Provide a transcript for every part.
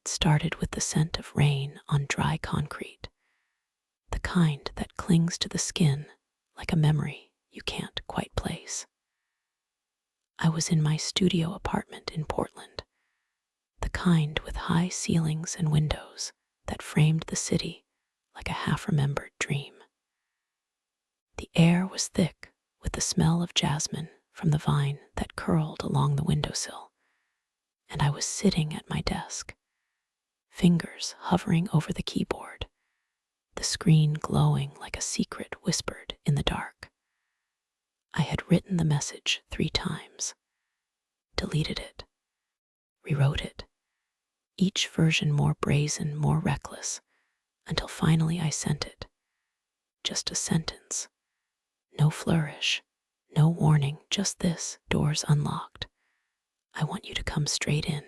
It started with the scent of rain on dry concrete, the kind that clings to the skin like a memory you can't quite place. I was in my studio apartment in Portland, the kind with high ceilings and windows that framed the city like a half-remembered dream. The air was thick with the smell of jasmine from the vine that curled along the windowsill, and I was sitting at my desk, fingers hovering over the keyboard, the screen glowing like a secret whispered in the dark. I had written the message 3 times, deleted it, rewrote it, each version more brazen, more reckless, until finally I sent it. Just a sentence, no flourish, no warning, just this: doors unlocked. I want you to come straight in.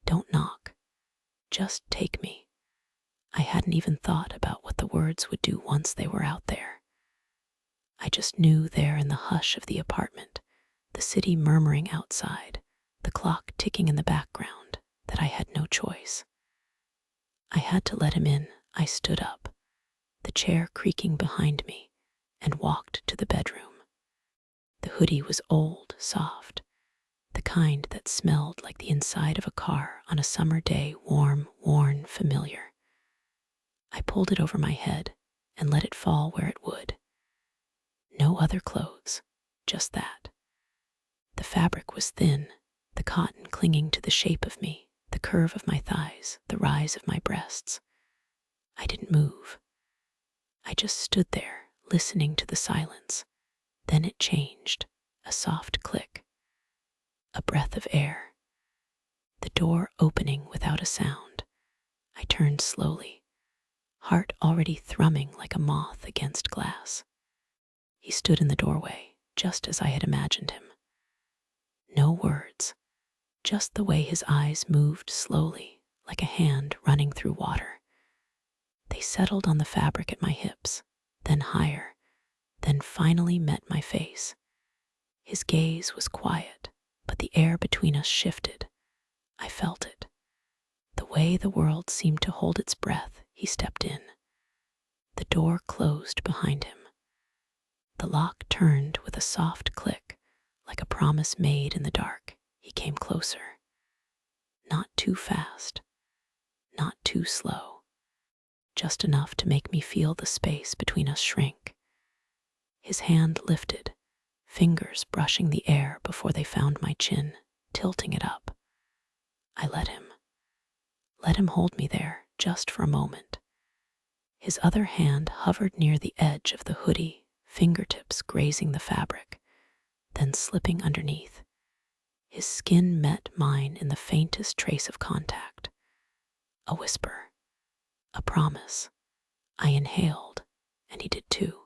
Don't knock, just take me. I hadn't even thought about what the words would do once they were out there. I just knew there in the hush of the apartment, the city murmuring outside, the clock ticking in the background, that I had no choice. I had to let him in. I stood up, the chair creaking behind me, and walked to the bedroom. The hoodie was old, soft, the kind that smelled like the inside of a car on a summer day, warm, worn, familiar. I pulled it over my head and let it fall where it would. No other clothes, just that. The fabric was thin, the cotton clinging to the shape of me, the curve of my thighs, the rise of my breasts. I didn't move. I just stood there, listening to the silence. Then it changed, a soft click, a breath of air, the door opening without a sound. I turned slowly, heart already thrumming like a moth against glass. He stood in the doorway, just as I had imagined him. No words, just the way his eyes moved slowly, like a hand running through water. They settled on the fabric at my hips, then higher, then finally met my face. His gaze was quiet, but the air between us shifted. I felt it. The way the world seemed to hold its breath. He stepped in. The door closed behind him. The lock turned with a soft click, like a promise made in the dark. He came closer. Not too fast, not too slow, just enough to make me feel the space between us shrink. His hand lifted, fingers brushing the air before they found my chin, tilting it up. I let him hold me there just for a moment. His other hand hovered near the edge of the hoodie, fingertips grazing the fabric, then slipping underneath. His skin met mine in the faintest trace of contact. A whisper, a promise. I inhaled, and he did too.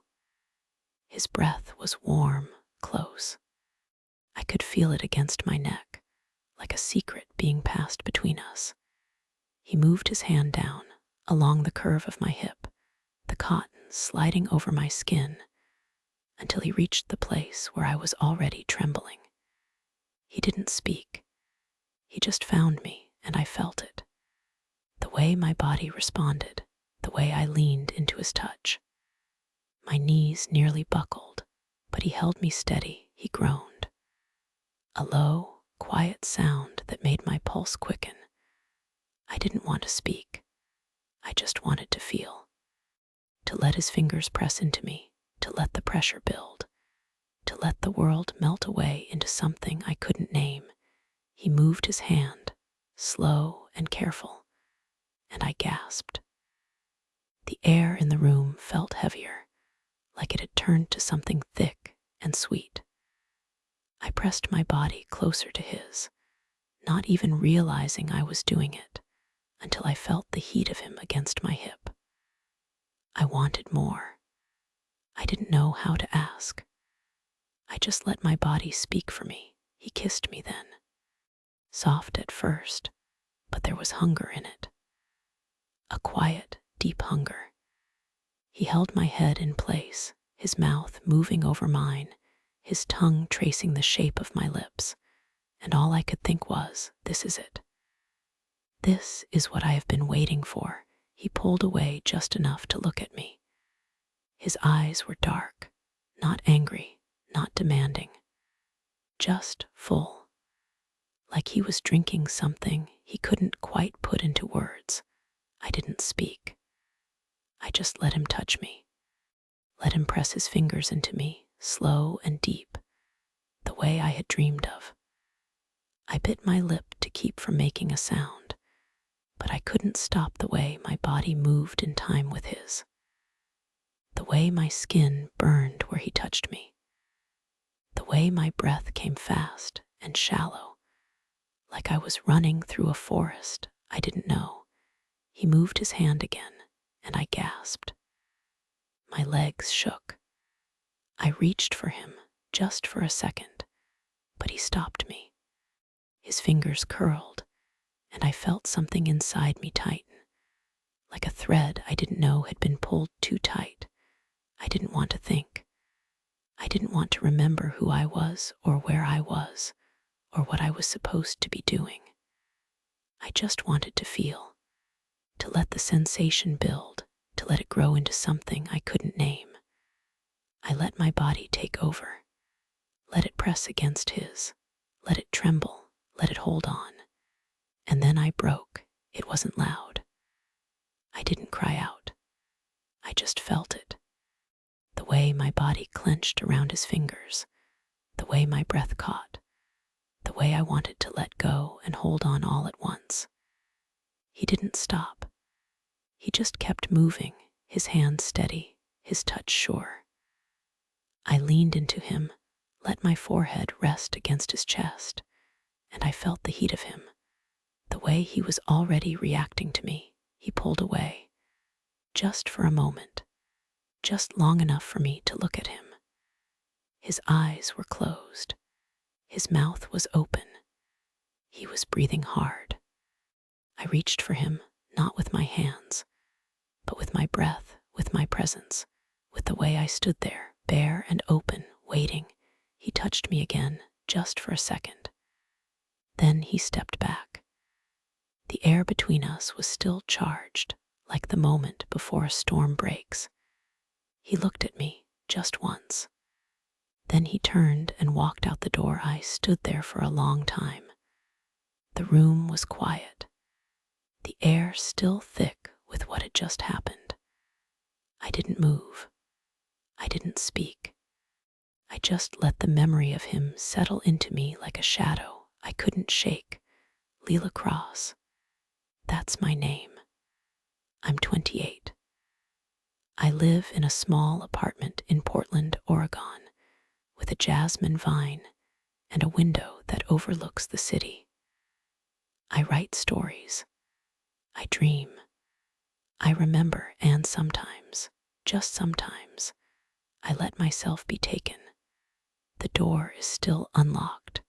His breath was warm, close. I could feel it against my neck, like a secret being passed between us. He moved his hand down, along the curve of my hip, the cotton sliding over my skin, until he reached the place where I was already trembling. He didn't speak. He just found me, and I felt it. The way my body responded, the way I leaned into his touch. My knees nearly buckled, but he held me steady. He groaned. A low, quiet sound that made my pulse quicken. I didn't want to speak. I just wanted to feel. To let his fingers press into me, to let the pressure build, to let the world melt away into something I couldn't name. He moved his hand, slow and careful, and I gasped. The air in the room felt heavier, like it had turned to something thick and sweet. I pressed my body closer to his, not even realizing I was doing it, until I felt the heat of him against my hip. I wanted more. I didn't know how to ask. I just let my body speak for me. He kissed me then. Soft at first, but there was hunger in it. A quiet, deep hunger. He held my head in place, his mouth moving over mine, his tongue tracing the shape of my lips, and all I could think was, this is it. This is what I have been waiting for. He pulled away just enough to look at me. His eyes were dark, not angry, not demanding, just full, like he was drinking something he couldn't quite put into words. I didn't speak. I just let him touch me, let him press his fingers into me, slow and deep, the way I had dreamed of. I bit my lip to keep from making a sound, but I couldn't stop the way my body moved in time with his, the way my skin burned where he touched me, the way my breath came fast and shallow, like I was running through a forest I didn't know. He moved his hand again, and I gasped. My legs shook. I reached for him just for a second, but he stopped me. His fingers curled, and I felt something inside me tighten, like a thread I didn't know had been pulled too tight. I didn't want to think. I didn't want to remember who I was or where I was or what I was supposed to be doing. I just wanted to feel, to let the sensation build, to let it grow into something I couldn't name. I let my body take over, let it press against his, let it tremble, let it hold on. And then I broke. It wasn't loud. I didn't cry out. I just felt it. The way my body clenched around his fingers, the way my breath caught, the way I wanted to let go and hold on all at once. He didn't stop. He just kept moving, his hand steady, his touch sure. I leaned into him, let my forehead rest against his chest, and I felt the heat of him. The way he was already reacting to me. He pulled away, just for a moment, just long enough for me to look at him. His eyes were closed. His mouth was open. He was breathing hard. I reached for him, not with my hands, but with my breath, with my presence, with the way I stood there, bare and open, waiting. He touched me again, just for a second. Then he stepped back. The air between us was still charged, like the moment before a storm breaks. He looked at me just once. Then he turned and walked out the door. I stood there for a long time. The room was quiet, the air still thick with what had just happened. I didn't move. I didn't speak. I just let the memory of him settle into me like a shadow I couldn't shake. Lila Cross. That's my name. I'm 28. I live in a small apartment in Portland, Oregon, with a jasmine vine and a window that overlooks the city. I write stories. I dream. I remember, and sometimes, just sometimes, I let myself be taken. The door is still unlocked.